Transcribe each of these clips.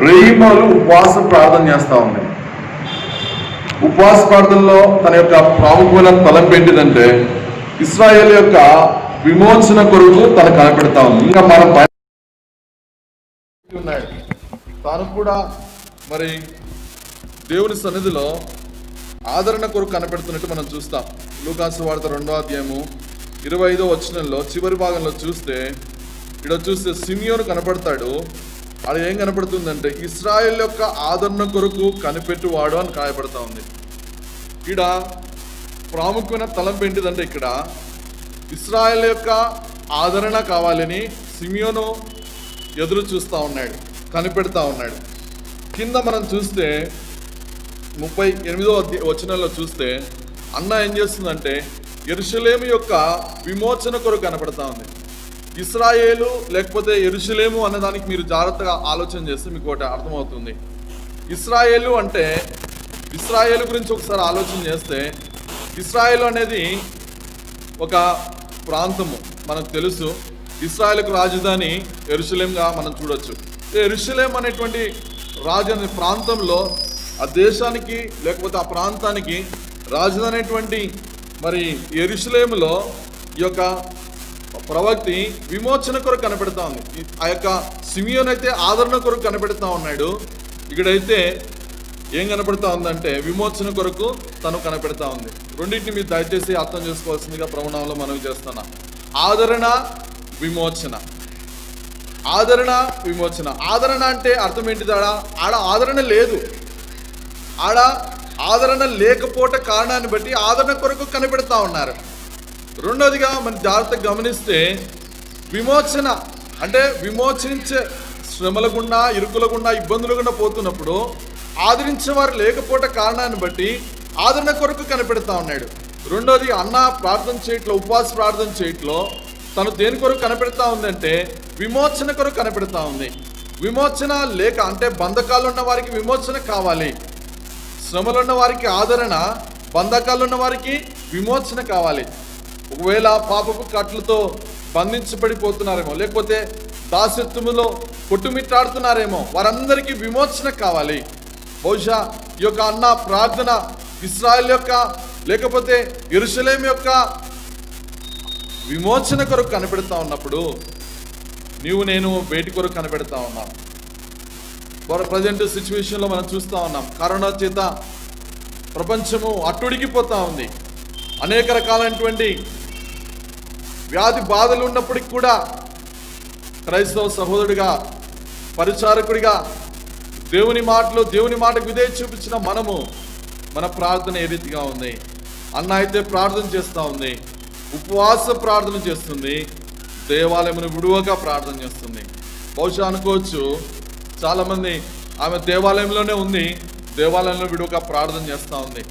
రేయిమాలు ఉపవాస ప్రార్థన చేస్తా ఉంది. ఉపవాస ప్రార్థనలో తన యొక్క ప్రాముఖ్యమైన తలంపు ఏంటిదంటే ఇశ్రాయేలు యొక్క విమోచన కొరకు తను కనపెడతా ఉంది. ఇంకా మనం ఉన్నాడు తాను కూడా మరి దేవుని సన్నిధిలో ఆదరణ కొరకు కనపెడుతున్నట్టు మనం చూస్తాం. లూకాసు వార్త 2వ అధ్యాయము 25వ వచనంలో చివరి భాగంలో చూస్తే ఇక్కడ చూస్తే సిమియోను కనపడతాడు. అది ఏం కనపడుతుందంటే ఇశ్రాయేల్ యొక్క ఆదరణ కొరకు కనిపెట్టువాడు అని కాయపడతా ఉంది. ఇక్కడ ప్రాముఖ్యమైన తలంపు ఏంటిదంటే ఇక్కడ ఇశ్రాయేల్ యొక్క ఆదరణ కావాలని సిమియోను ఎదురు చూస్తూ ఉన్నాడు, కనిపెడతా ఉన్నాడు. కింద మనం చూస్తే 38వ వచనంలో చూస్తే అన్న ఏం చేస్తుందంటే యెరూషలేము యొక్క విమోచన కొరకు కనపడతా ఉంది. ఇశ్రాయేలు లేకపోతే యెరూషలేము అన్నదానికి మీరు జాగ్రత్తగా ఆలోచన చేస్తే మీకు ఒకటి అర్థమవుతుంది. ఇశ్రాయేలు అంటే ఇశ్రాయేలు గురించి ఒకసారి ఆలోచన చేస్తే ఇశ్రాయేలు అనేది ఒక ప్రాంతము మనకు తెలుసు. ఇశ్రాయేలుకు రాజధాని యెరూషలేంగా మనం చూడొచ్చు. యెరూషలేం అనేటువంటి రాజధాని ప్రాంతంలో ఆ దేశానికి లేకపోతే ఆ ప్రాంతానికి రాజధాని అనేటువంటి మరి యెరూషలేములో ఈ యొక్క ప్రవక్తి విమోచన కొరకు కనపెడతా ఉంది. ఆ యొక్క సిమియోన్ అయితే ఆదరణ కొరకు కనపెడతా ఉన్నాడు. ఇక్కడైతే ఏం కనపడతా ఉందంటే విమోచన కొరకు తను కనపెడతా ఉంది. రెండింటిని మీరు దయచేసి అర్థం చేసుకోవాల్సిందిగా ప్రవణంలో మనం చేస్తున్నాం. ఆదరణ విమోచన, ఆదరణ విమోచన. ఆదరణ అంటే అర్థం ఏంటిది? ఆడ ఆదరణ లేదు. ఆడ ఆదరణ లేకపోవట కారణాన్ని బట్టి ఆదరణ కొరకు కనిపెడతా ఉన్నారు. రెండోదిగా మనం జాగ్రత్తగా గమనిస్తే విమోచన అంటే విమోచించే శ్రమల గుండా, ఇరుకుల గుండా, ఇబ్బందుల గుండా పోతున్నప్పుడు ఆదరించేవారు లేకపోవట కారణాన్ని బట్టి ఆదరణ కొరకు కనిపెడతా ఉన్నాడు. రెండోది అన్న ప్రార్థన చేయట్లో, ఉపవాస ప్రార్థన చేయట్లో తను దేని కొరకు కనిపెడతా ఉందంటే విమోచన కొరకు కనిపెడతా ఉంది. విమోచన లేక అంటే బంధకాలు ఉన్న వారికి విమోచన కావాలి, శ్రమలు ఉన్న వారికి ఆదరణ, బంధకాలు ఉన్న వారికి విమోచన కావాలి. ఒకవేళ పాపపు కట్లతో బంధించబడిపోతున్నారేమో, లేకపోతే దాసత్వములో కొట్టుమిట్టాడుతున్నారేమో, వారందరికీ విమోచన కావాలి. బహుశా ఈ యొక్క అన్న ప్రార్థన ఇశ్రాయేల్ యొక్క లేకపోతే యెరూషలేం యొక్క విమోచన కొరకు కనిపెడతా ఉన్నప్పుడు నీవు నేను వేటి కొరకు కనిపెడతా ఉన్నాం. ప్రజెంట్ సిచ్యువేషన్లో మనం చూస్తూ ఉన్నాం. కరోనా చేత ప్రపంచము అట్టుడికిపోతూ ఉంది. అనేక రకాలైనటువంటి వ్యాధి బాధలు ఉన్నప్పటికీ కూడా క్రైస్తవ సహోదరుడిగా, పరిచారకుడిగా దేవుని మాటకు విధేయత చూపించిన మనము మన ప్రార్థన ఏ రీతిగా ఉంది? అన్న అయితే ప్రార్థన చేస్తూ ఉంది, ఉపవాస ప్రార్థన చేస్తుంది, దేవాలయమును విడువగా ప్రార్థన చేస్తుంది. బహుశా అనుకోవచ్చు చాలామంది ఆమె దేవాలయంలోనే ఉంది, దేవాలయంలో విడువగా ప్రార్థన చేస్తూ ఉంది.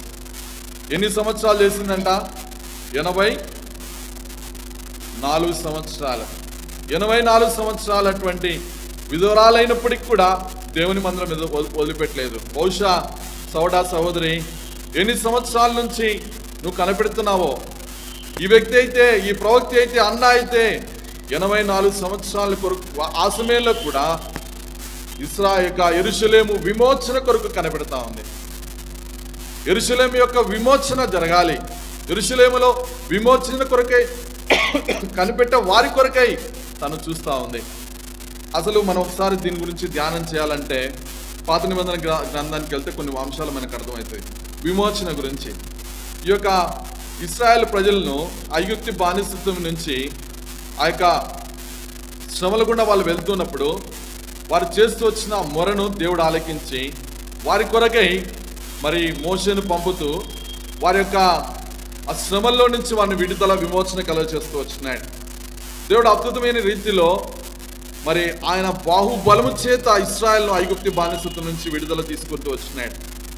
ఎన్ని సంవత్సరాలు చేసిందంట? 84 సంవత్సరాలు. 84 సంవత్సరాలు అటువంటి విధురాలైనప్పటికీ కూడా దేవుని మందిరం మీద వదిలిపెట్టలేదు. బహుశా సహోదరి ఎన్ని సంవత్సరాల నుంచి నువ్వు కనిపెడుతున్నావో, ఈ వ్యక్తి అయితే, ఈ ప్రవక్త అయితే, అన్న అయితే 84 సంవత్సరాల కొరకు ఆ సమయంలో కూడా యెరూషలేము విమోచన కొరకు కనిపెడతా ఉంది. యెరూషలేము యొక్క విమోచన జరగాలి, యెరూషలేములో విమోచన కొరకై కనిపెట్టే వారి కొరకై తను చూస్తూ ఉంది. అసలు మనం ఒకసారి దీని గురించి ధ్యానం చేయాలంటే పాత నిబంధన గ్రంథానికి వెళ్తే కొన్ని అంశాలు మనకు అర్థమవుతాయి విమోచన గురించి. ఈ యొక్క ఇశ్రాయేల్ ప్రజలను ఐగుప్తు బానిసత్వం నుంచి ఆ యొక్క శ్రమల గుండా వాళ్ళు వెళ్తున్నప్పుడు వారు చేస్తూ వచ్చిన మొరను దేవుడు ఆలకించి వారి కొరకై మరి మోషేను పంపుతూ వారి యొక్క ఆ శ్రమల్లో నుంచి వారిని విడుదల, విమోచన కలుగ చేస్తూ వచ్చినాడు. దేవుడు అద్భుతమైన రీతిలో మరి ఆయన బాహుబలము చేత ఇశ్రాయేల్ను ఐగుప్తు బానిసత్వం నుంచి విడుదల తీసుకుంటూ వచ్చినాడు.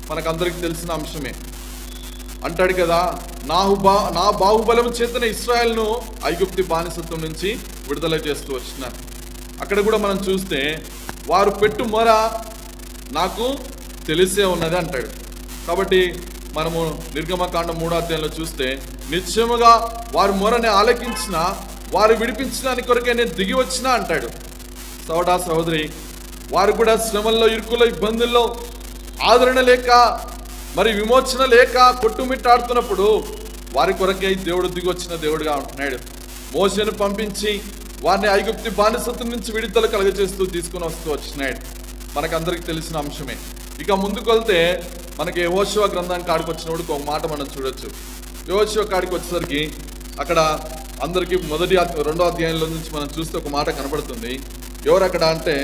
మనకందరికి తెలిసిన అంశమే. అంటాడు కదా, నా బాహుబలము చేతనే ఇశ్రాయేల్ను ఐగుప్తు బానిసత్వం నుంచి విడుదల చేస్తూ వచ్చినారు. అక్కడ కూడా మనం చూస్తే వారు పెట్టు మొర నాకు తెలిసే ఉన్నది అంటాడు. కాబట్టి మనము నిర్గమకాండం 3వ అధ్యాయంలో చూస్తే నిశ్చయముగా వారి మొరని ఆలకించిన, వారు విడిపించడానికి కొరకే నేను దిగి వచ్చినా అంటాడు. సోదరి వారు కూడా శ్రమల్లో, ఇరుకులో, ఇబ్బందుల్లో ఆదరణ లేక, మరి విమోచన లేక కొట్టుమిట్టాడుతున్నప్పుడు వారి కొరకై దేవుడు దిగొచ్చిన దేవుడుగా ఉంటున్నాడు. మోషేను పంపించి వారిని ఐగుప్తు బానిసత్వం నుంచి విడుదల కలుగజేస్తూ తీసుకుని వచ్చినాడు. మనకందరికి తెలిసిన అంశమే. ఇక ముందుకు వెళ్తే మనకి యెహోషువ గ్రంథానికి కాడికి వచ్చినప్పుడు ఒక మాట మనం చూడొచ్చు. యెహోషువ కాడికి వచ్చేసరికి అక్కడ అందరికీ రెండో అధ్యాయంలో నుంచి మనం చూస్తే ఒక మాట కనబడుతుంది. ఎవరు అక్కడ అంటే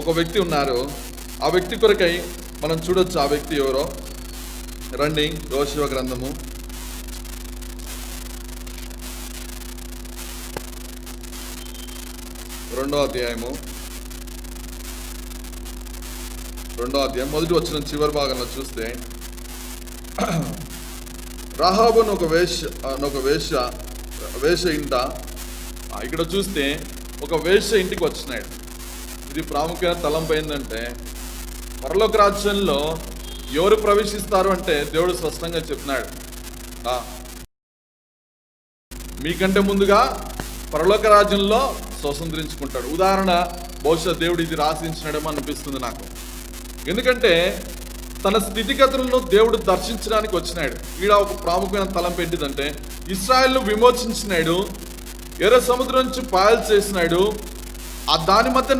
ఒక వ్యక్తి ఉన్నారు. ఆ వ్యక్తి కొరకై మనం చూడొచ్చు. ఆ వ్యక్తి ఎవరో రండి. యెహోషువ గ్రంథము 2వ అధ్యాయము 2వ అధ్యాయం మొదటి వచనం చివరి భాగంలో చూస్తే రాహాబును ఒక వేశ్య ఇంట, ఇక్కడ చూస్తే ఒక వేశ్య ఇంటికి వచ్చినాడు. ఇది ప్రాముఖ్యమైన తలంపు ఏంటంటే పరలోక రాజ్యంలో ఎవరు ప్రవేశిస్తారు అంటే దేవుడు స్పష్టంగా చెప్తున్నాడు, మీకంటే ముందుగా పరలోక రాజ్యంలో స్వతంత్రించుకుంటాడు. ఉదాహరణ బహుశా దేవుడు ఇది రాసించినాడేమో అనిపిస్తుంది నాకు. ఎందుకంటే తన స్థితిగతులను దేవుడు దర్శించడానికి వచ్చినాడు. ఈడ ఒక ప్రాముఖ్యమైన తలంపు ఏంటిదంటే ఇశ్రాయేలును విమోచించినాడు, ఎర్ర సముద్రం నుంచి పాయలు చేసినాడు, ఆ దాని మధ్య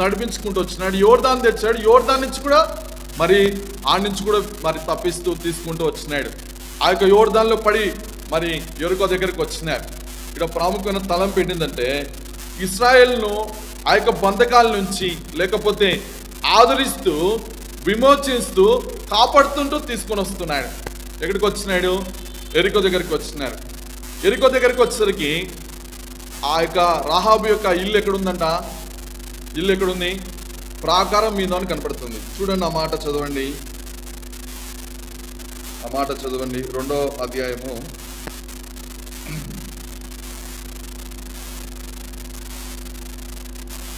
నడిపించుకుంటూ వచ్చినాడు. యోర్దాను తెచ్చాడు, యోర్దాన్ నుంచి కూడా మరి ఆ నుంచి కూడా మరి తప్పిస్తూ తీసుకుంటూ వచ్చినాడు. ఆ యొక్క యోర్దాన్లో పడి మరి యెరికో దగ్గరికి వచ్చినారు. ఇక్కడ ప్రాముఖ్యమైన తలంపు ఏంటిదంటే ఇశ్రాయేలును ఆ యొక్క బంధకాల నుంచి లేకపోతే ఆదరిస్తూ విమోచిస్తూ కాపాడుతుంటూ తీసుకొని వస్తున్నాడు. ఎక్కడికి వచ్చినాడు? యెరికో దగ్గరికి వచ్చినారు. యెరికో దగ్గరికి వచ్చేసరికి ఆ యొక్క రాహాబు యొక్క ఇల్లు ఎక్కడుందంట? ఇల్లు ఎక్కడుంది? ప్రాకారం మీద అని కనపడుతుంది. చూడండి, ఆ మాట చదవండి. 2వ అధ్యాయము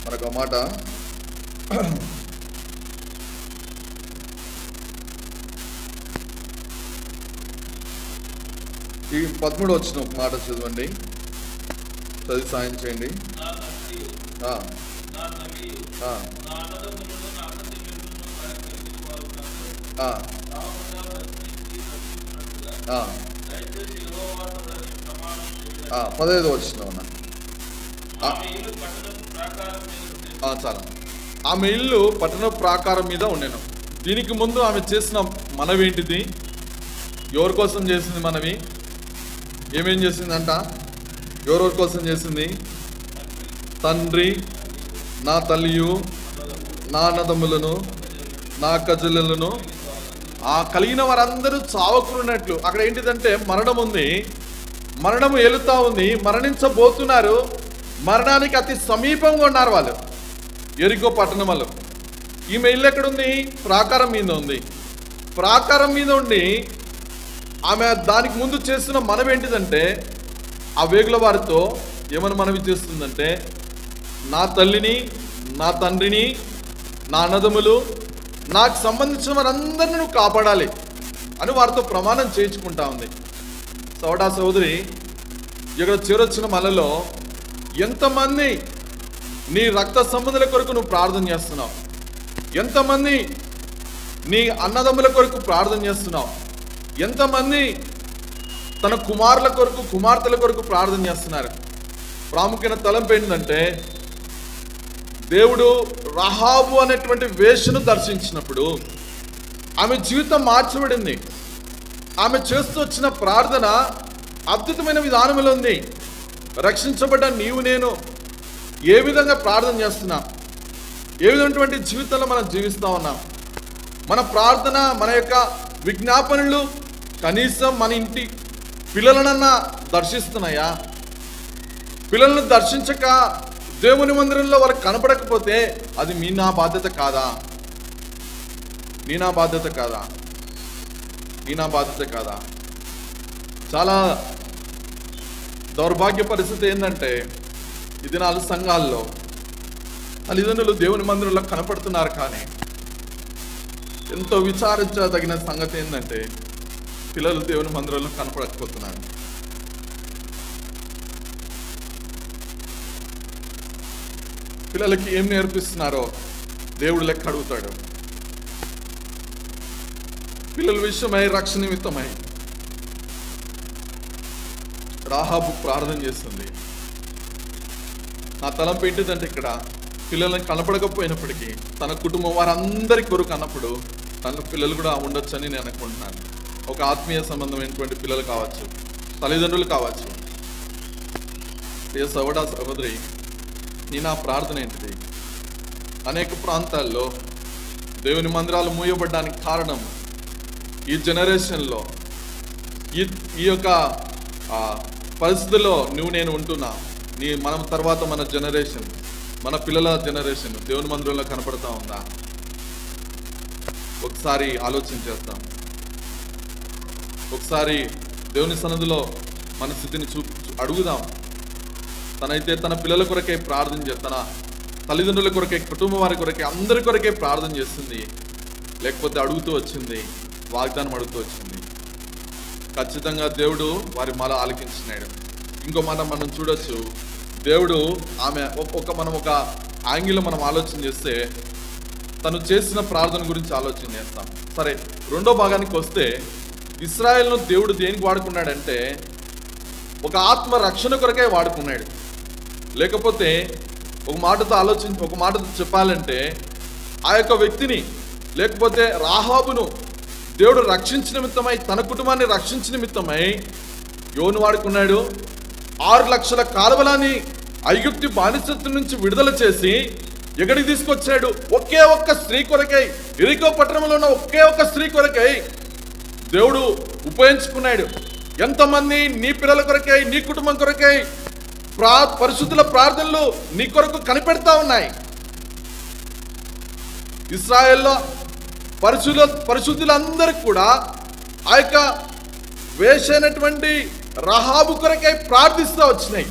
మరొక మాట ఈ 13 వచ్చిన ఒక మాట చదవండి, చదివి సాయం చేయండి. పదహైదు వచ్చిన చాలా. ఆమె ఇల్లు పట్టణ ప్రాకారం మీద ఉండేను. దీనికి ముందు ఆమె చేసిన మనవి ఏంటిది? ఎవరి కోసం చేసింది మనవి? ఏమేం చేసిందంట? ఎవరెవరి కోసం చేసింది? తండ్రి, నా తల్లియు, నా అన్నదమ్ములను, నా కజలను, ఆ కలిగిన వారందరూ చావకున్నట్లు. అక్కడ ఏంటిదంటే మరణం ఉంది, మరణం ఏలుతా ఉంది, మరణించబోతున్నారు. మరణానికి అతి సమీపంగా ఉన్నారు వాళ్ళు, యెరికో పట్టణంలో. ఈమె ఇల్లు ఎక్కడుంది? ప్రాకారం మీద ఉంది. ప్రాకారం మీద ఉండి ఆమె దానికి ముందు చేస్తున్న మనవి ఏంటిదంటే ఆ వేగుల వారితో ఏమని మనవి చేస్తుందంటే నా తల్లిని, నా తండ్రిని, నా అన్నదమ్ములు, నాకు సంబంధించిన వారందరినీ నువ్వు కాపాడాలి అని వారితో ప్రమాణం చేయించుకుంటా ఉంది. సోడా సోదరి, ఇక్కడ చేరొచ్చిన మనలో ఎంతమంది నీ రక్త సంబంధుల కొరకు నువ్వు ప్రార్థన చేస్తున్నావు? ఎంతమంది నీ అన్నదమ్ముల కొరకు ప్రార్థన చేస్తున్నావు? ఎంతమంది తన కుమారుల కొరకు, కుమార్తెల కొరకు ప్రార్థన చేస్తున్నారు? ప్రాముఖ్యమైన తలంపు ఏంటంటే దేవుడు రాహాబు అనేటువంటి వేశ్యను దర్శించినప్పుడు ఆమె జీవితం మార్చబడింది. ఆమె చేస్తూ వచ్చిన ప్రార్థన అద్భుతమైన విధానంలో ఉంది. రక్షించబడ్డ నీవు నేను ఏ విధంగా ప్రార్థన చేస్తున్నాం, ఏ విధమైనటువంటి జీవితంలో మనం జీవిస్తూ ఉన్నాం? మన ప్రార్థన, మన యొక్క విజ్ఞాపనలు కనీసం మన ఇంటి పిల్లలనన్నా దర్శిస్తున్నాయా? పిల్లలను దర్శించక దేవుని మందిరంలో వాళ్ళకి కనపడకపోతే అది నా బాధ్యత కాదా? నా బాధ్యత కాదా? చాలా దౌర్భాగ్య పరిస్థితి ఏంటంటే ఈ దినాలు సంఘాల్లో తల్లిదండ్రులు దేవుని మందిరంలో కనపడుతున్నారు, కానీ ఎంతో విచారించదగిన సంగతి ఏంటంటే పిల్లలు దేవుని మందిరంలో కనపడకపోతున్నారు. పిల్లలకి ఏం నేర్పిస్తున్నారో దేవుడు లెక్క అడుగుతాడు. పిల్లల విషయమై, రక్షణ నిమిత్తమై రాహాబు ప్రార్థన చేస్తుంది. నా తలంపు ఏంటిదంటే, ఇక్కడ పిల్లలను కనపడకపోయినప్పటికీ తన కుటుంబం వారందరి కొరకు అన్నప్పుడు తన పిల్లలు కూడా ఉండొచ్చని నేను అనుకుంటున్నాను. ఒక ఆత్మీయ సంబంధమైనటువంటి పిల్లలు కావచ్చు, తల్లిదండ్రులు కావచ్చు. ప్రియ సహోదరి, నీ నా ప్రార్థన ఏంటిది? అనేక ప్రాంతాల్లో దేవుని మందిరాలు మూయబడ్డానికి కారణం ఈ జనరేషన్లో, ఈ యొక్క పరిస్థితుల్లో నువ్వు నేను ఉంటున్నా, మనం తర్వాత మన జనరేషన్, మన పిల్లల జనరేషన్ దేవుని మందిరంలో కనపడతా ఉందా? ఒకసారి ఆలోచన చేస్తాం. ఒకసారి దేవుని సన్నిధిలో మన స్థితిని అడుగుదాం. తనైతే తన పిల్లల కొరకే ప్రార్థన చేస్తాన, తల్లిదండ్రుల కొరకే, కుటుంబం వారి కొరకే, అందరి కొరకే ప్రార్థన చేస్తుంది. లేకపోతే అడుగుతూ వచ్చింది, వాగ్దానం అడుగుతూ వచ్చింది. ఖచ్చితంగా దేవుడు వారి మాల ఆలకించినాడు. ఇంకో మనం చూడొచ్చు, దేవుడు ఆమె మనం ఒక యాంగిల్లో మనం ఆలోచన చేస్తే తను చేసిన ప్రార్థన గురించి ఆలోచన చేస్తాం. సరే, రెండో భాగానికి వస్తే, ఇశ్రాయేలును దేవుడు దేనికి వాడుకున్నాడంటే ఒక ఆత్మ రక్షణ కొరకే వాడుకున్నాడు. లేకపోతే ఒక మాటతో చెప్పాలంటే, ఆ యొక్క వ్యక్తిని, లేకపోతే రాహాబును దేవుడు రక్షించిన నిమిత్తమై, తన కుటుంబాన్ని రక్షించిన నిమిత్తమై యోను వాడుకున్నాడు. 6 లక్షల కాలువలని ఐగుప్తు బానిసత్వం నుంచి విడుదల చేసి ఎక్కడికి తీసుకొచ్చాడు? ఒకే ఒక్క స్త్రీ కొరకై, ఎరికో పట్టణంలో ఉన్న ఒకే ఒక్క స్త్రీ కొరకై దేవుడు ఉపయోగించుకున్నాడు. ఎంతమంది నీ పిల్లల కొరకై, నీ కుటుంబం కొరకై పరిశుద్ధుల ప్రార్థనలు నీ కొరకు కనిపెడతా ఉన్నాయి. ఇశ్రాయేల్లో పరిశుద్ధులందరికీ కూడా ఆ యొక్క వేషైనటువంటి రహాబు కొరకై ప్రార్థిస్తూ వచ్చినాయి.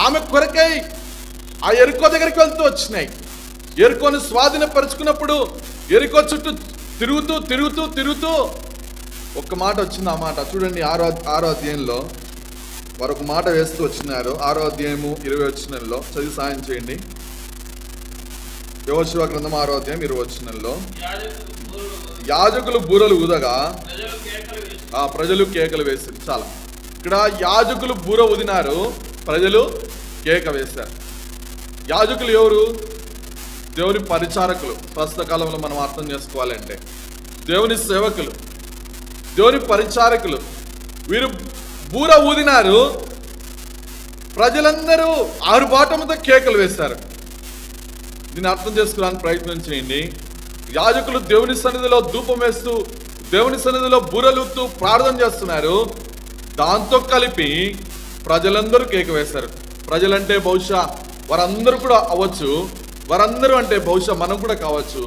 ఆమె కొరకై ఆ ఎరుకో దగ్గరికి వెళ్తూ వచ్చినాయి. ఎరుకోని స్వాధీనపరుచుకున్నప్పుడు ఎరుకో చుట్టూ తిరుగుతూ ఒక్క మాట వచ్చింది. ఆ మాట చూడండి, 6వ అధ్యాయంలో మరొక మాట వేస్తూ వచ్చినారు. 6వ అధ్యాయము 20వ వచనంలో చదివి సాయం చేయండి. యెహోషువ గ్రంథం 6వ అధ్యాయం 20వ వచనంలో, యాజకులు బూరలు ఊదగా ప్రజలు కేకలు వేశారు. చాలా, ఇక్కడ యాజకులు బూర ఊదినారు, ప్రజలు కేక వేశారు. యాజకులు ఎవరు? దేవుని పరిచారకులు. ప్రస్తుత కాలంలో మనం అర్థం చేసుకోవాలంటే దేవుని సేవకులు, దేవుని పరిచారకులు. వీరు బూర ఊదినారు, ప్రజలందరూ ఆరుబాటముతో కేకలు వేశారు. దీన్ని అర్థం చేసుకోవడానికి ప్రయత్నం చేయండి. యాజకులు దేవుని సన్నిధిలో ధూపం వేస్తూ, దేవుని సన్నిధిలో బూరలుతూ ప్రార్థన చేస్తున్నారు. దాంతో కలిపి ప్రజలందరూ కేక వేశారు. ప్రజలంటే బహుశా వారందరూ కూడా అవ్వచ్చు, వారందరూ అంటే బహుశా మనం కూడా కావచ్చు.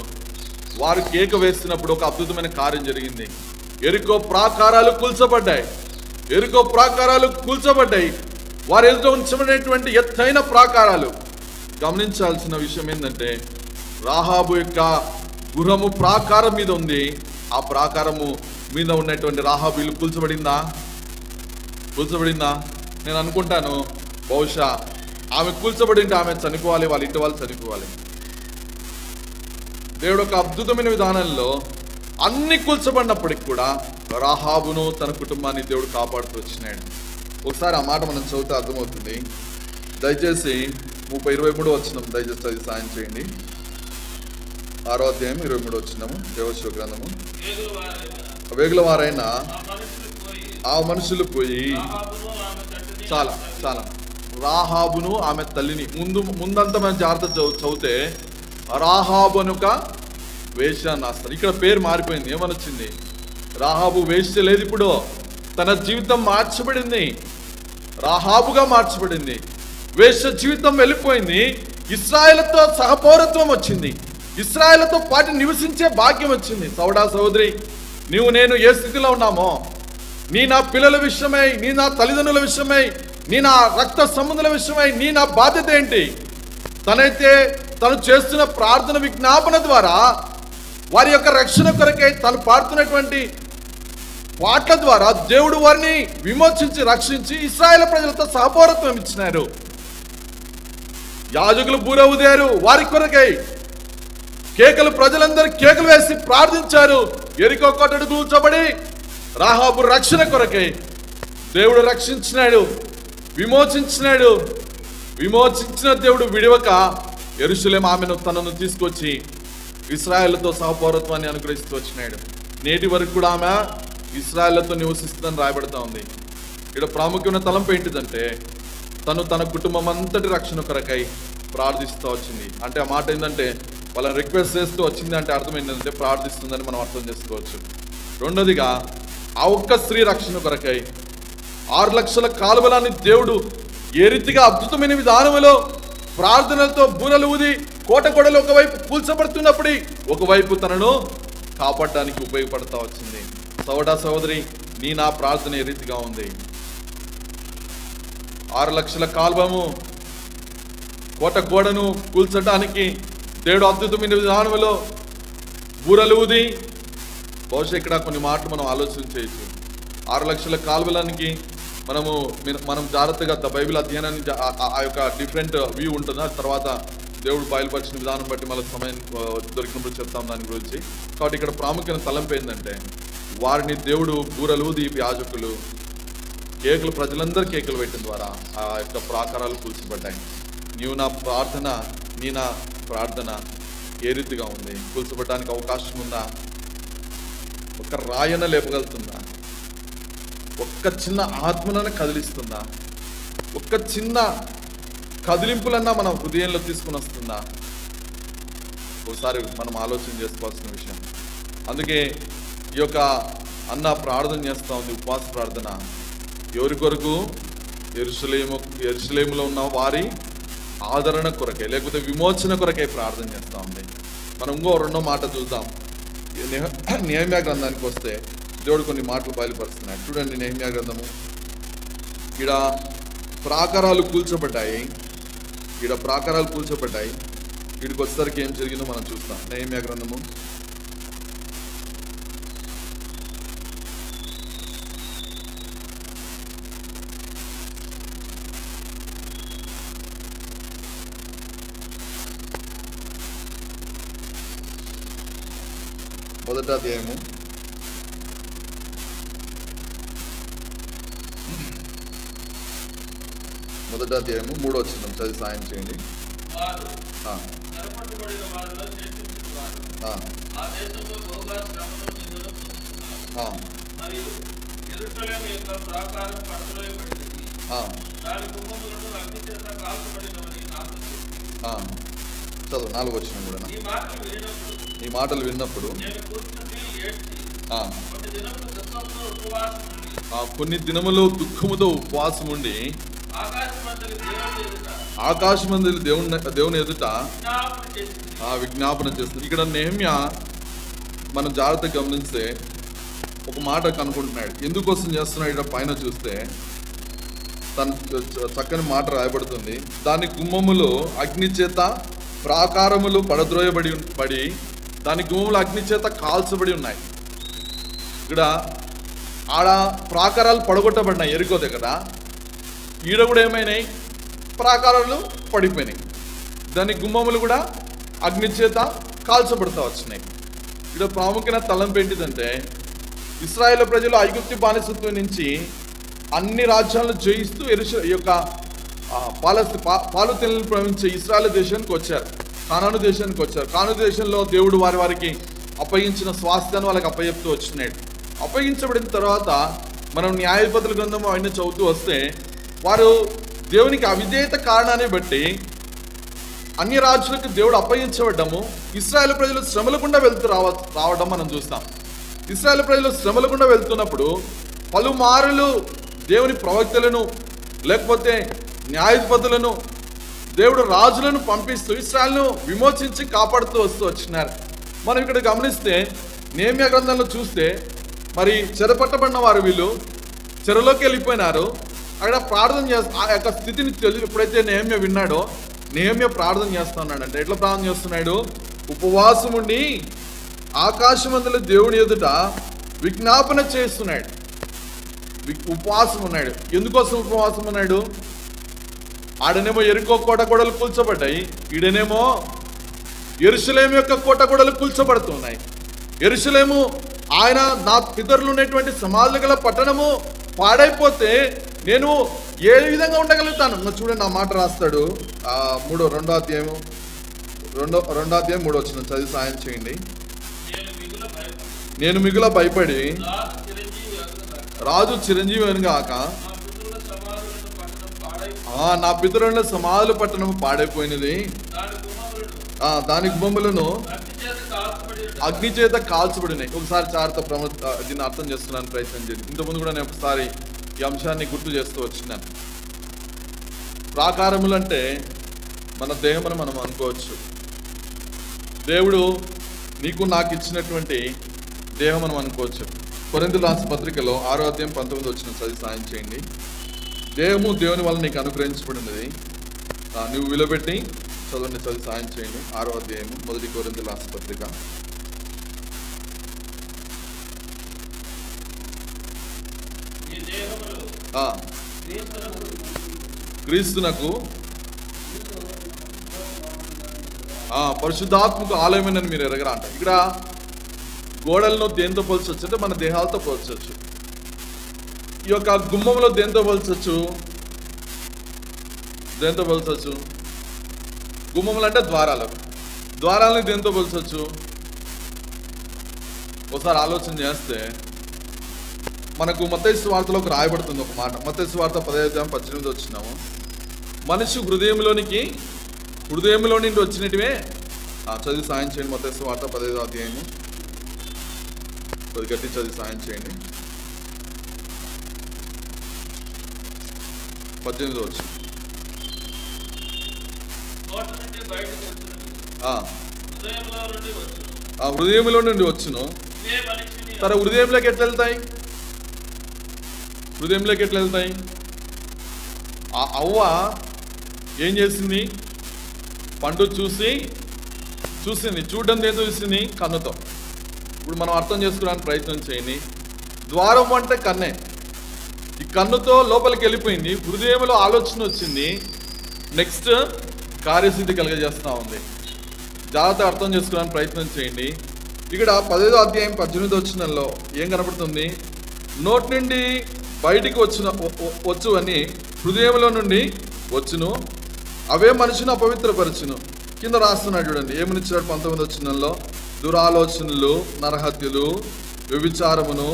వారు కేక వేస్తున్నప్పుడు ఒక అద్భుతమైన కార్యం జరిగింది. ఎరికో ప్రాకారాలు కూల్చబడ్డాయి. వారు ఎదుట ఉంచబడినటువంటి ఎత్తైన ప్రాకారాలు. గమనించాల్సిన విషయం ఏంటంటే, రాహాబు యొక్క గృహము ప్రాకారం మీద ఉంది. ఆ ప్రాకారము మీద ఉన్నటువంటి రాహాబు ఇల్లు కూల్చబడిందా? నేను అనుకుంటాను బహుశా ఆమె కూల్చబడింటే ఆమె చనిపోవాలి, వాళ్ళ ఇంటి వాళ్ళు చనిపోవాలి. దేవుడు ఒక అద్భుతమైన విధానంలో అన్ని కూల్చబడినప్పటికి కూడా రాహాబును తన కుటుంబాన్ని దేవుడు కాపాడుతూ వచ్చినాడు. ఒకసారి ఆ మాట మనం చదివితే అర్థమవుతుంది. దయచేసి 23 వచనం దయచేసి అది సాయం చేయండి. 6వ అధ్యాయం 23 వచనము, యెహోషువ గ్రంథము. వేగుల వారైన ఆ మనుషులు పోయి, చాలా రాహాబును ఆమె తల్లిని, ముందంతా మనం జాగ్రత్త చదివితే రాహాబు అనుక వేశ్య నాస్తారు. ఇక్కడ పేరు మారిపోయింది. ఏమనొచ్చింది? రాహాబు వేశ్య లేదు, ఇప్పుడు తన జీవితం మార్చబడింది, రాహాబుగా మార్చబడింది. వేశ్య జీవితం వెళ్ళిపోయింది. ఇశ్రాయేలుతో సహపౌరత్వం వచ్చింది, ఇశ్రాయేలుతో పాటు నివసించే భాగ్యం వచ్చింది. సహోదరి, నీవు నేను ఏ స్థితిలో ఉన్నామో, నీ నా పిల్లల విషయమై, నీ నా తల్లిదండ్రుల విషయమై, నీ నా రక్త సంబంధుల విషయమై నీ నా బాధ్యత ఏంటి? తను చేస్తున్న ప్రార్థన విజ్ఞాపన ద్వారా వారి యొక్క రక్షణ కొరకై తను పాడుతున్నటువంటి పాటల ద్వారా దేవుడు వారిని విమోచించి రక్షించి ఇశ్రాయేలు ప్రజలతో సహపౌరత్వం ఇచ్చినారు. యాజకులు బూర ఊదారు వారి కొరకై, కేకలు, ప్రజలందరూ కేకలు వేసి ప్రార్థించారు. యెరికో కోటను కూల్చబడి రాహాబు రక్షణ కొరకై దేవుడు రక్షించినాడు, విమోచించినాడు. విమోచించిన దేవుడు విడివక యెరూషలేము ఆమెను తనను తీసుకొచ్చి ఇశ్రాయేలుతో సహపౌరత్వాన్ని అనుగ్రహిస్తూ వచ్చినాడు. నేటి వరకు కూడా ఆమె ఇశ్రాయేలుతో నివసిస్తుందని రాయబడతా ఉంది. ఇక్కడ ప్రాముఖ్యమైన తలంపు ఏంటిదంటే తన కుటుంబం అంతటి రక్షణ కొరకై ప్రార్థిస్తూ వచ్చింది. అంటే ఆ మాట ఏంటంటే వాళ్ళని రిక్వెస్ట్ చేస్తూ వచ్చింది అంటే అర్థం ఏంటంటే ప్రార్థిస్తుందని మనం అర్థం చేసుకోవచ్చు. రెండోదిగా ఆ ఒక్క స్త్రీ రక్షణ కొరకై 6 లక్షల కాలువలాన్ని దేవుడు ఏ రీతిగా అద్భుతమైన విధానంలో ప్రార్థనలతో బూరలు ఊది కోట గోడలు ఒకవైపు కూల్చబడుతున్నప్పుడు ఒకవైపు తనను కాపాడడానికి ఉపయోగపడతా వచ్చింది. సోదరి, నా ప్రార్థన ఏ రీతిగా ఉంది? 6 లక్షల కాల్వము కోట గోడను కూల్చడానికి దేవుడు అద్భుతమైన విధానంలో బూరలు ఊది, బహుశా ఇక్కడ కొన్ని మాటలు మనం ఆలోచన చేయొచ్చు. 6 లక్షల కాలువలానికి మనం జాగ్రత్తగా బైబిల్ అధ్యయనాన్ని ఆ యొక్క డిఫరెంట్ వ్యూ ఉంటుంది. ఆ తర్వాత దేవుడు బయలుపరిచిన విధానం బట్టి మళ్ళీ సమయం దొరికినప్పుడు చెప్తాం దాని గురించి. కాబట్టి ఇక్కడ ప్రాముఖ్యమైన తలంపు ఏంటంటే వారిని దేవుడు బూరలు ఊది యాజకులు కేకులు, ప్రజలందరూ కేకులు పెట్టిన ద్వారా ఆ యొక్క ప్రాకారాలు కూల్చబడ్డాయి. నా ప్రార్థన ఏ రీతిగా ఉంది? కూల్చబడ్డానికి అవకాశం ఉందా? ఒక రాయన లేపగలుగుతుందా? ఒక్క చిన్న ఆత్మనైనా కదిలిస్తుందా? ఒక్క చిన్న కదిలింపులన్నా మన హృదయంలో తీసుకుని వస్తుందా? ఒకసారి మనం ఆలోచన చేసుకోవాల్సిన విషయం. అందుకే ఈ యొక్క అన్న ప్రార్థన చేస్తూ ఉంది, ఉపవాస ప్రార్థన. ఎవరి కొరకు? యెరూషలేములో ఉన్న వారి ఆదరణ కొరకే, లేకపోతే విమోచన కొరకే ప్రార్థన చేస్తూ ఉంది. మనం ఇంకో రెండో మాట చూద్దాం. నెహెమ్యా గ్రంథానికి వస్తే దేవుడు కొన్ని మాటలు బయలుపరుస్తున్నాడు. చూడండి, నెహెమ్యా గ్రంథము. ఈడ ప్రాకారాలు కూల్చబడ్డాయి. వీడికి వచ్చేసరికి ఏం జరిగిందో మనం చూస్తాం. నెహెమ్యా గ్రంథము 1వ అధ్యాయము 3వ వచనం చదివి సాయం చేయండి. చదువు 4వ వచనం కూడా. ఈ మాటలు విన్నప్పుడు కొన్ని దినములు దుఃఖముతో ఉపవాసం ఉండి ఆకాశమందలి దేవుని ఎదుట విజ్ఞాపన చేస్తుంది. ఇక్కడ నెహెమ్యా మనం జాగ్రత్తగా గమనిస్తే ఒక మాట కనుక్కుంటున్నాడు. ఎందుకోసం చేస్తున్నాడు? ఇక్కడ పైన చూస్తే తన చక్కని మాట రాయబడుతుంది. దాని గుమ్మములు అగ్ని చేత ప్రాకారములు పడి దాని గుమ్మములు అగ్ని చేత కాల్చబడి ఉన్నాయి. ఇక్కడ ఆడ ప్రాకారాలు పడగొట్టబడినాయి యెరికో దగ్గర. ఈడ కూడా ఏమైనాయి? ప్రాకారాలు పడిపోయినాయి. దాని గుమ్మములు కూడా అగ్ని చేత కాల్చబడుతూ వచ్చినాయి. ఇక్కడ ప్రాముఖ్యమైన తలంపు ఏంటిదంటే ఇశ్రాయేలు ప్రజలు ఐగుప్తు బానిసత్వం నుంచి అన్ని రాజ్యాలను జయిస్తూ ఈ యొక్క పాలు తెల్లని ప్రవహించే ఇశ్రాయేలు దేశానికి వచ్చారు, కానాను దేశానికి వచ్చారు. కానాను దేశంలో దేవుడు వారికి అప్పగించిన స్వాస్థ్యాన్ని వాళ్ళకి అప్పచెప్తూ వచ్చినాడు. అప్పగించబడిన తర్వాత మనం న్యాయాధిపతుల గ్రంథం అవన్నీ చదువుతూ వస్తే వారు దేవునికి అవిధేయత కారణాన్ని బట్టి అన్ని రాజులకు దేవుడు అప్పగించబడ్డము, ఇశ్రాయేలు ప్రజలు శ్రమలకుండా రావడం మనం చూస్తాం. ఇశ్రాయేలు ప్రజలు శ్రమలకుండా వెళ్తున్నప్పుడు పలుమారులు దేవుని ప్రవక్తలను లేకపోతే న్యాయాధిపతులను దేవుడు రాజులను పంపిస్తూ ఇశ్రాయేలును విమోచించి కాపాడుతూ వచ్చినారు. మనం ఇక్కడ గమనిస్తే నెహెమ్యా గ్రంథంలో చూస్తే మరి చెరపట్టబడిన వారు వీళ్ళు చెరలోకి వెళ్ళిపోయినారు. అక్కడ ప్రార్థన ఆ యొక్క స్థితిని ఎప్పుడైతే నెహెమ్యా విన్నాడో నెహెమ్యా ప్రార్థన చేస్తున్నాడు. అంటే ఎట్లా ప్రార్థన చేస్తున్నాడు? ఉపవాసం ఉండి ఆకాశమందుల దేవుని ఎదుట విజ్ఞాపన చేస్తున్నాడు. ఉపవాసం ఉన్నాడు. ఎందుకోసం ఉపవాసం ఉన్నాడు? ఆడనేమో యెరికో కోట గోడలు కూల్చబడ్డాయి, ఈడనేమో యెరూషలేము యొక్క కోటగోడలు కూల్చబడుతున్నాయి. యెరూషలేము ఆయన నా పితరులు ఉన్నటువంటి సమాధులు గల పట్టణము పాడైపోతే నేను ఏ విధంగా ఉండగలుగుతాను? చూడండి, నా మాట రాస్తాడు. రెండో అధ్యాయం 3 చదివి సాయం చేయండి. నేను మిగుల భయపడి రాజు చిరంజీవి అని గాక నా పితరుల సమాధుల పట్టణం పాడైపోయినది, దాని గుమ్మములను అగ్ని చేత కాల్చబడినాయి. ఒకసారి దీన్ని అర్థం చేస్తున్నాను, ప్రయత్నం చేయండి. ఇంతకుముందు కూడా నేను ఒకసారి ఈ అంశాన్ని గుర్తు చేస్తూ వచ్చినాను. ప్రాకారములు అంటే మన దేహం అని మనం అనుకోవచ్చు. దేవుడు నీకు నాకు ఇచ్చినటువంటి దేహం మనం అనుకోవచ్చు. కొరింథీయులకు రాసిన పత్రికలో 6వ అధ్యాయం 19 చదివి సాయం చేయండి. దేహము దేవుని వల్ల నీకు అనుగ్రహించబడినది, నువ్వు విలువబెట్టి చదవండి. చదివి సాయం చేయండి. 6వ అధ్యాయము 1 కొరింథీయులకు రాసిన పత్రిక. క్రీస్తునకు పరిశుద్ధాత్మకు ఆలయమని మీరు ఎరగరా అంట. ఇక్కడ గోడలను దేంతో పోల్చొచ్చు అంటే మన దేహాలతో పోల్చొచ్చు. ఈ యొక్క గుమ్మంలో దేంతో పోల్చొచ్చు? గుమ్మములు అంటే ద్వారాలని దేంతో పోల్చొచ్చు? ఒకసారి ఆలోచన చేస్తే మనకు మత్తయి సువార్తలో రాయబడుతుంది ఒక మాట. మత్తయి సువార్త 10:18 మనిషి హృదయంలో నుండి వచ్చినటివే. చదివి సాయం చేయండి. మత్తయి సువార్త 15వ అధ్యాయము కొద్ది గట్టి చదివి సాయం చేయండి. 18 హృదయంలో నుండి వచ్చును. తన హృదయంలోకి ఎట్లా వెళ్తాయి? ఆ అవ్వ ఏం చేసింది? పండు చూసింది. చూడడం ఏదో చూసింది కన్నుతో. ఇప్పుడు మనం అర్థం చేసుకోవడానికి ప్రయత్నం చేయండి. ద్వారం అంటే కన్నే. ఈ కన్నుతో లోపలికి వెళ్ళిపోయింది, హృదయంలో ఆలోచన వచ్చింది, నెక్స్ట్ కార్యసిద్ధి కలిగజేస్తూ ఉంది. జాగ్రత్తగా అర్థం చేసుకోవడానికి ప్రయత్నం చేయండి. ఇక్కడ 15వ అధ్యాయం 18 ఏం కనపడుతుంది? నోటి నుండి బయటికి వచ్చు అని హృదయంలో నుండి వచ్చును, అవే మనిషిని అపవిత్రపరచును. కింద రాస్తున్నాడు చూడండి, ఏమనిచ్చాడు 19 దురాలోచనలు, నరహత్యలు, వ్యభిచారమును,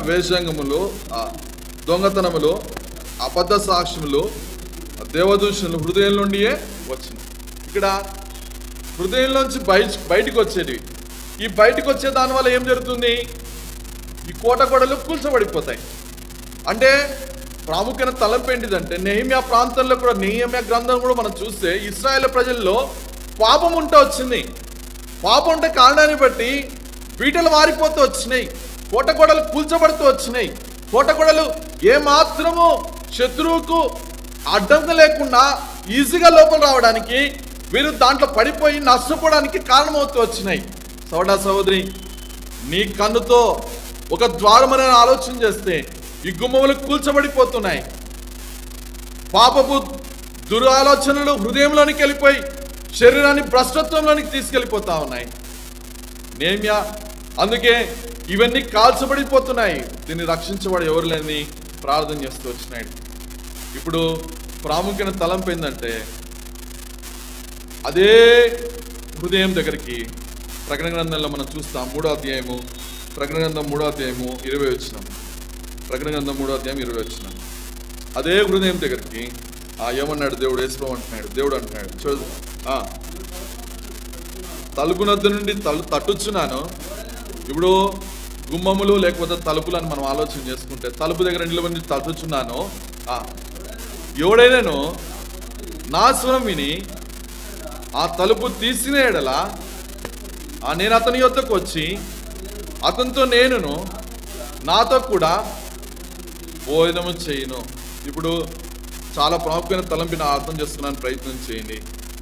వేషంగములు, దొంగతనములు, అబద్ధ సాక్ష్యములు, దేవదూషణలు హృదయం నుండియే వచ్చును. ఇక్కడ హృదయంలోంచి బయటికి వచ్చేది. ఈ బయటికి వచ్చే దానివల్ల ఏం జరుగుతుంది? ఈ కోటగోడలు కూల్చబడిపోతాయి. అంటే ప్రాముఖ్యమైన తలంపు ఏంటిదంటే, నెహెమ్యా ప్రాంతంలో కూడా, నెహెమ్యా గ్రంథం కూడా మనం చూస్తే ఇశ్రాయేల్ ప్రజల్లో పాపం ఉంటే వచ్చింది. పాపం ఉంటే కారణాన్ని బట్టి పీటలు వారిపోతూ వచ్చినాయి, కోటగోడలు కూల్చబడుతూ వచ్చినాయి. కోటగోడలు ఏమాత్రము శత్రువుకు అడ్డంగా లేకుండా ఈజీగా లోపల రావడానికి, వీరు దాంట్లో పడిపోయి నష్టపోవడానికి కారణమవుతూ వచ్చినాయి. సోదరి, నీ కన్నుతో ఒక ద్వారం అనే ఆలోచన చేస్తే ఈ గుమ్మములు కూల్చబడిపోతున్నాయి. పాపపు దురాలోచనలు హృదయంలోనికి వెళ్ళిపోయి శరీరాన్ని భ్రష్టత్వంలోనికి తీసుకెళ్ళిపోతా ఉన్నాయి. అందుకే ఇవన్నీ కాల్చబడిపోతున్నాయి. దీన్ని రక్షించబడి ఎవరు లేని ప్రార్థన చేస్తూ వచ్చినాడు. ఇప్పుడు ప్రాముఖ్యమైన తలంపు ఏంటంటే, అదే హృదయం దగ్గరికి ప్రకటన గ్రంథంలో మనం చూస్తాం. 3వ అధ్యాయము, ప్రకటన గ్రంథం 3వ అధ్యాయము 20 ప్రకటన గ్రంథం 3వ అధ్యాయం 20 అదే హృదయం దగ్గరికి ఏమన్నాడు దేవుడు? యేసుప్రభువు అంటున్నాడు, దేవుడు అంటున్నాడు, చూడు, తలుపునద్ద నుండి తట్టుచున్నాను. ఇప్పుడు గుమ్మములు లేకపోతే తలుపులు అని మనం ఆలోచన చేసుకుంటే, తలుపు దగ్గర నిలబడి తట్టుచున్నాను. ఎవడైనాను నా స్వరం విని ఆ తలుపు తీసిన ఎడల నేను అతని యొద్దకు వచ్చి అతనితో నేనును నాతో కూడా భోజనము చేయను. ఇప్పుడు చాలా ప్రాముఖ్యమైన తలంపిన అర్థం చేసుకున్నాను, ప్రయత్నం చేయండి.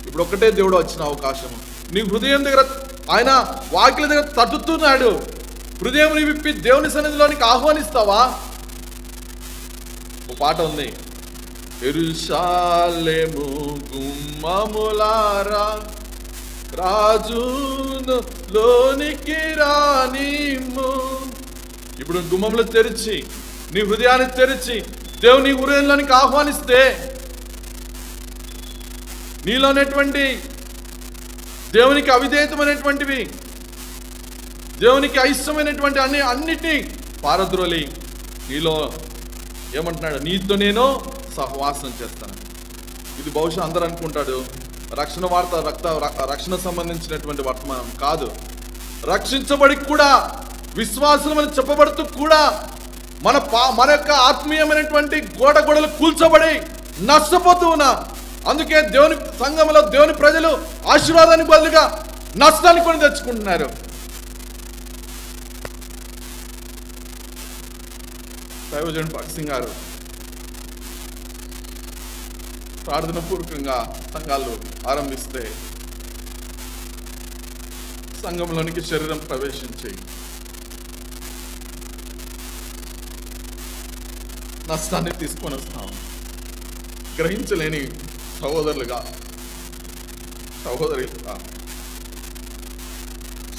ఇప్పుడు ఒక్కటే దేవుడు వచ్చిన అవకాశం. నీ హృదయం దగ్గర ఆయన వాకిల దగ్గర తట్టుతున్నాడు. హృదయం విప్పి దేవుని సన్నిధిలోనికి ఆహ్వానిస్తావా? ఓ పాట ఉంది, యెరూషలేము గుమ్మములారా రాజును లోనికి రానిమ్ము. ఇప్పుడు గుమ్మంలో తెరిచి నీ హృదయాన్ని తెరిచి దేవుని హృదయంలోనికి ఆహ్వానిస్తే నీలోనేటువంటి దేవునికి అవిధేయతమైనటువంటివి, దేవునికి అయిష్టమైనటువంటి అన్నిటినీ పారద్రోలి నీలో ఏమంటున్నాడు, నీతో నేను సహవాసం చేస్తాను. ఇది బహుశా అందరూ అనుకుంటాడు రక్షణ వార్త రక్షణ సంబంధించినటువంటి వర్తమానం కాదు. రక్షించబడి కూడా విశ్వాసులమని చెప్పబడుతూ కూడా మన యొక్క ఆత్మీయమైనటువంటి గోడలు కూల్చబడి నష్టపోతూ ఉన్నా. అందుకే దేవుని సంఘంలో దేవుని ప్రజలు ఆశీర్వాదానికి బదులుగా నష్టాన్ని కొని తెచ్చుకుంటున్నారు. దైవజనుడు భగత్ సింగ్ గారు ప్రార్థన పూర్వకంగా సంఘాలు ఆరంభిస్తే సంఘంలోనికి శరీరం ప్రవేశించి నష్టాన్ని తీసుకొని వస్తాం. గ్రహించలేని సహోదరులుగా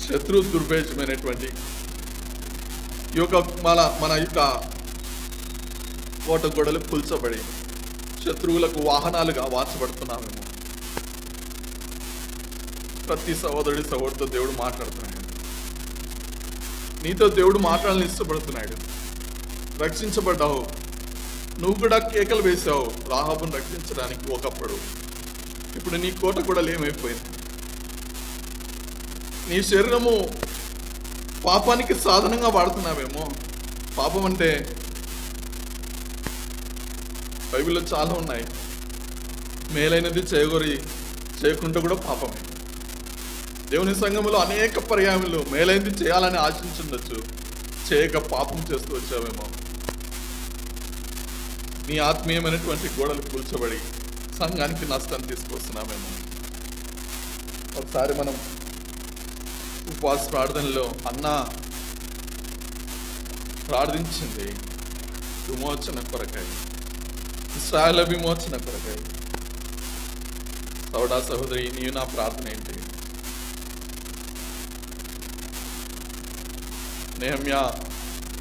శత్రు దుర్భేజమైనటువంటి ఈ యొక్క మన యొక్క కోట గోడలు కూల్చబడి శత్రువులకు వాహనాలుగా వార్చబడుతున్నామేమో. ప్రతి సహోదరుడితో దేవుడు మాట్లాడుతున్నాడు. నీతో దేవుడు మాట్లాడాలని ఇష్టపడుతున్నాడు. రక్షించబడ్డావు, నువ్వు కూడా కేకలు వేసావు రాహాబును రక్షించడానికి ఒకప్పుడు. ఇప్పుడు నీ కోట కూడా ఏమైపోయింది? నీ శరీరము పాపానికి సాధనంగా వాడుతున్నావేమో. పాపం అంటే బైబిల్లో చాలా ఉన్నాయి. మేలైనది చేయకుండా కూడా పాపమే. దేవుని సంఘములో అనేక పర్యాయములు మేలైనది చేయాలని ఆశించుండొచ్చు, చేయక పాపం చేస్తూ వచ్చావేమో. నీ ఆత్మీయమైనటువంటి గోడలు కూల్చబడి సంఘానికి నష్టాన్ని తీసుకొస్తున్నామేమో. ఒకసారి మనం ఉపవాస ప్రార్థనలో అన్నా ప్రార్థించింది విమోచన కొరకై, ఇశ్రాయేలు విమోచన కొరకై. సోదరా సహోదరి, నీవు నా ప్రార్థన ఏంటి? నెహెమ్యా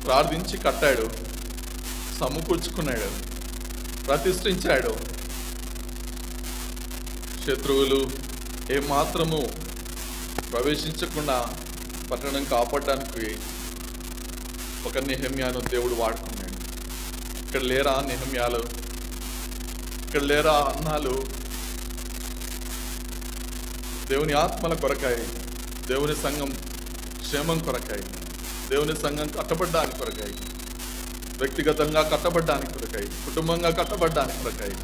ప్రార్థించి కట్టాడు, సమకూర్చుకున్నాడు, ప్రతిష్ఠించాడు. శత్రువులు ఏమాత్రము ప్రవేశించకుండా పట్టణం కాపాడడానికి ఒక నెహెమ్యాను దేవుడు వాడుకున్నాడు. ఇక్కడ లేరా నెహెమ్యాలు? ఇక్కడ లేరా అన్నాలు? దేవుని ఆత్మల కొరకాయి, దేవుని సంఘం క్షేమం కొరకాయి, దేవుని సంఘం కట్టబడ్డానికి కొరకాయి, వ్యక్తిగతంగా కట్టబడ్డానికి కొరకాయి, కుటుంబంగా కట్టబడ్డానికి కొరకాయి,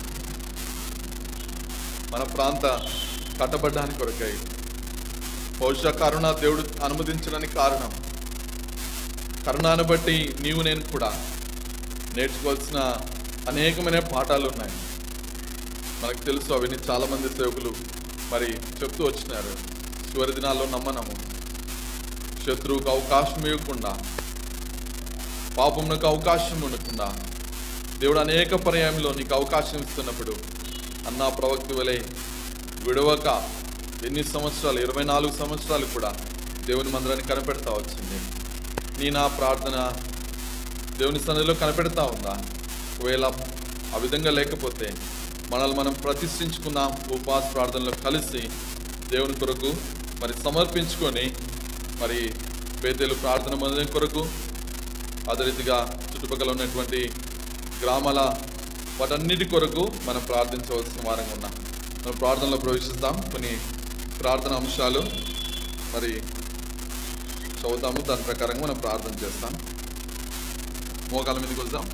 మన ప్రాంత కట్టబడ్డానికి కొరకాయి. బహుశా కరుణ దేవుడు అనుమతించడానికి కారణం, కరుణను బట్టి నీవు నేను కూడా నేర్చుకోవాల్సిన అనేకమైన పాఠాలు ఉన్నాయి. మనకు తెలుసు, అవన్నీ చాలామంది సేవకులు మరి చెప్తూ వచ్చినారు. చివరి దినాల్లో నమ్మనము, శత్రువుకు అవకాశం ఇవ్వకుండా, పాపమునకు అవకాశం ఉండకుండా దేవుడు అనేక పర్యాయంలో నీకు అవకాశం ఇస్తున్నప్పుడు అన్నా ప్రవక్త వలె విడవక ఎన్ని సంవత్సరాలు, 24 సంవత్సరాలు కూడా దేవుని మందిరాన్ని కనిపెడతా వచ్చింది. నా ప్రార్థన దేవుని సన్నిధిలో కనిపెడతా ఉందా? ఒకవేళ ఆ విధంగా లేకపోతే మనల్ని మనం ప్రతిష్ఠించుకుందాం. ఉపవాస ప్రార్థనలో కలిసి దేవుని కొరకు మరి సమర్పించుకొని, మరి పేదలు ప్రార్థన మందిరం కొరకు, అదే రీతిగా చుట్టుపక్కల ఉన్నటువంటి గ్రామాల వాటన్నిటి కొరకు మనం ప్రార్థించవలసిన వారంగా ఉన్నాం. మనం ప్రార్థనలో ప్రవేశిస్తాం. కొన్ని ప్రార్థన అంశాలు మరి చదువుతాము, దాని ప్రకారంగా మనం ప్రార్థన చేస్తాం. మోకాల మీదకి వెళ్దాం.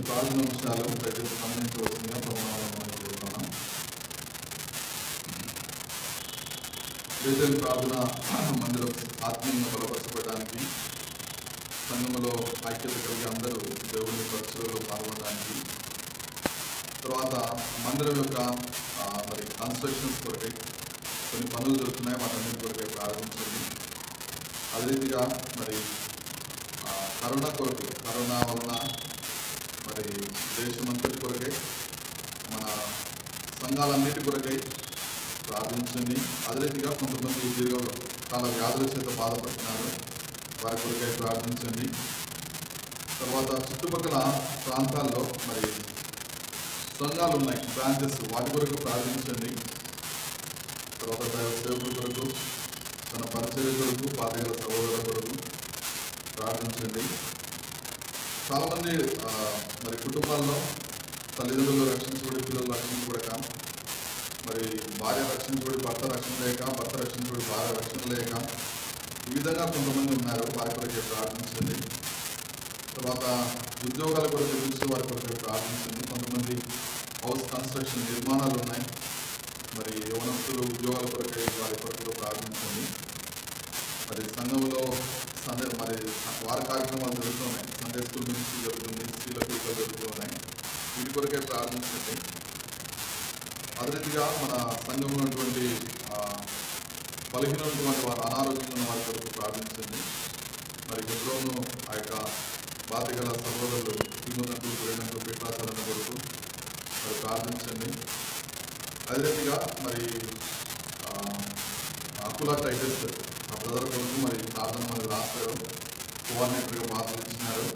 ప్రార్థన అంశాలు సంబంధించవలసిందిగా ప్రమాణం. బేతేలు ప్రార్థన మందిరం ఆత్మీయంగా బలపరచబడడానికి, సంఘములో ఐక్యత కలిగి అందరూ దేవుని పరిచయంలో పాల్గొనడానికి, తర్వాత మందిరం యొక్క మరి కన్స్ట్రక్షన్స్ కొరకై కొన్ని పనులు జరుగుతున్నాయి, వాటన్నిటి కొరకై ప్రారంభించండి. అదే రీతిగా మరి కరోనా కొరకు, కరోనా వలన మరి దేశమంతటి కొరకై మన సంఘాలన్నిటి కొరకై ప్రార్థించండి. అదే రీతిగా కొంతమంది దీర్ఘకాల వ్యాధుల చేత బాధపడుతున్నారు, వారి కొరకై ప్రార్థించండి. తర్వాత చుట్టుపక్కల ప్రాంతాల్లో మరి సంఘాలు ఉన్నాయి, బ్రాంచెస్, వాటి కొరకు ప్రార్థించండి. తర్వాత దైవ సేవకుల కొరకు, తన పరిచర్య కొరకు, పాదగల సహోదరుల కొరకు ప్రార్థించండి. చాలామంది మరి కుటుంబాల్లో తల్లిదండ్రులు రక్షించబడి, పిల్లలు రక్షించబడక, మరి భార్య రక్షించబడి భర్త రక్షణ లేక, భర్త రక్షించబడి భార్య రక్షణ లేక, ఈ విధంగా కొంతమంది ఉన్నారు, వారి కొరకే ప్రార్థించండి. తర్వాత ఉద్యోగాల కొరకు చూసి వారి కొరకు ప్రార్థించండి. కొంతమంది హౌస్ కన్స్ట్రక్షన్ నిర్మాణాలు ఉన్నాయి, మరి యవనస్తులు ఉద్యోగాల కొరకై వారి కొరకు ప్రార్థించండి. మరి సంఘంలో మరి వార కార్యక్రమాలు జరుగుతున్నాయి, సండే స్కూల్ మినిస్ట్రీ జరుగుతుంది, స్త్రీల కూర్చోలు జరుగుతూ ఉన్నాయి, వీటి కొరకే ప్రార్థించండి. అదే రీతిగా మన సంఘంలో ఉన్నటువంటి బలహీనటువంటి వారు, అనారోగ్యంగా ఉన్న వారి కొరకు ప్రార్థించండి. మరి గుడ్రోను ఆ యొక్క బాధ్యగల సహోదరులు శ్రీమంతులు గురైనందుకు పీఠాచరణ కొరకు మరి ప్రార్థించండి. అదే రీతిగా మరి అకులాటైటిస్ ఆ బ్రదర్ కొరకు మరి ప్రార్థన మనకు రాస్తారు, కోఆర్డినేటర్గా బాధ్యత ఇచ్చినారు,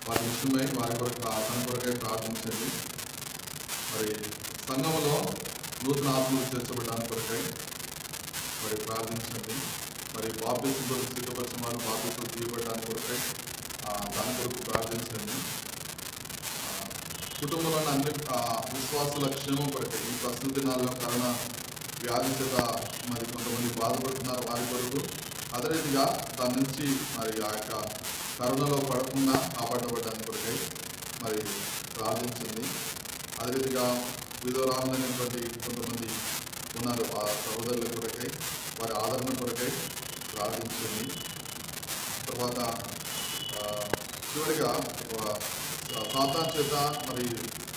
వారి విషయమై వారి కొరకు తన కొరకై ప్రార్థించండి. మరి సంఘంలో నూతన ఆత్మలు చేర్చబడడానికి కొరకై మరి ప్రార్థించండి. మరి బాప్టిజం కొరకు సిద్ధపరిచిన వారు బాప్టిజం తీయబడడానికి కొరకై దాని కొరకు ప్రార్థించండి. కుటుంబంలోని అన్ని విశ్వాసుల క్షేమం కొరకై ఈ ప్రస్తుత దినాల్లో కరోనా వ్యాధి చేత మరి కొంతమంది బాధపడుతున్నారు, వారి కొరకు అదే రీతిగా దాని నుంచి మరి ఆ యొక్క కరోనాలో పడకుండా కాపాడబడడానికి కొరకై మరి ప్రార్థించండి. అదే రీతిగా విధవరాములైనటువంటి కొంతమంది ఉన్నారు, ఆ సహోదరుల కొరకై వారి ఆదరణ కొరకై ప్రార్థించండి. తర్వాత చివరిగా సాతాను చేత మరి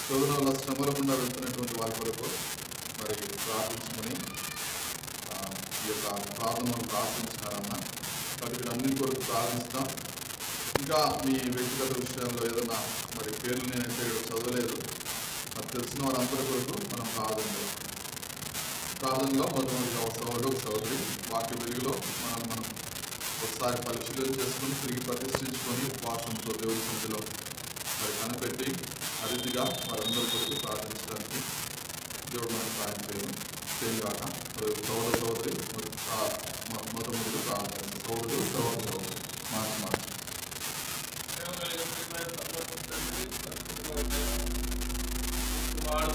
శోధనల శ్రమల గుండా వెళ్తున్నటువంటి వారి కొరకు మరి ప్రార్థించమని ఈ యొక్క ప్రార్థనలు ప్రార్థించినారన్న. కాబట్టి వీరన్నింటి కొరకు ప్రార్థిస్తాం. ఇంకా మీ వ్యక్తిగత విషయాల్లో ఏదైనా మరి పేర్లు నేనైతే చదవలేదు, మరి తెలిసిన వారందరి కొరకు మనం ప్రార్థనలో మొదటిగా ఒక సహోదరుడు ఒక సహోదరి వాక్య వెలుగులో మనం ఒకసారి పరిశీలన చేసుకుని తిరిగి ప్రతిష్ఠించుకొని ఉపవాసంతో దేవుడి సన్నిధిలో మరి కనిపెట్టి అతిథిగా వారందరి కొరకు ప్రార్థించడానికి దేవుడు మనకు సాయం చేయగాక. మరి సహోదరు సహోదరి మొదటి ప్రార్థన సహోదరు సహోదరు మార్చి వాడు